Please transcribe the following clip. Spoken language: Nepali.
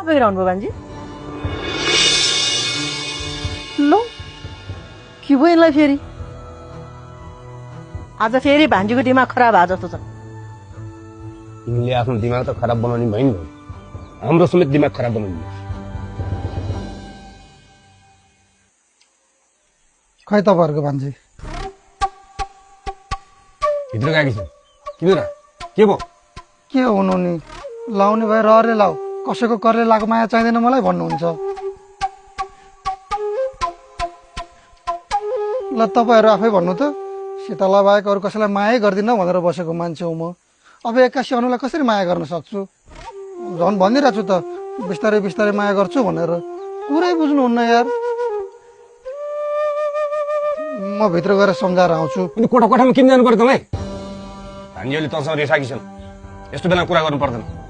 कहाँ गइरहनु भयो भान्जी? लो के भयो यसलाई फेरि? आज फेरि भान्जीको दिमाग खराब भयो जस्तो छ। तिमीले आफ्नो दिमाग त खराब बनाउने भयो नि, हाम्रो समेत दिमाग खराब बनाउने। खै तपाईँहरूको भान्जी भित्र गएकी छ किन र? के भयो? के हुनु नि, लाउने भए रहरे लाऊ, कसैको करले लाएको माया चाहिँदैन मलाई भन्नुहुन्छ। ल तपाईँहरू आफै भन्नु त, सीतालाई बाहेक अरू कसैलाई मायै गर्दिनँ भनेर बसेको मान्छे हो म। अब 81 अनुलाई कसरी माया गर्न सक्छु? झन् भनिरहेको छु त, बिस्तारै बिस्तारै माया गर्छु भनेर। कुरै बुझ्नुहुन्न यार। म भित्र गएर सम्झाएर आउँछु। अनि कोठामा किन जानु पर्यो तपाईँ? भान्जीहरूले तँसँग रिसाएकी छन्, यस्तो बेला कुरा गर्नु पर्दैन।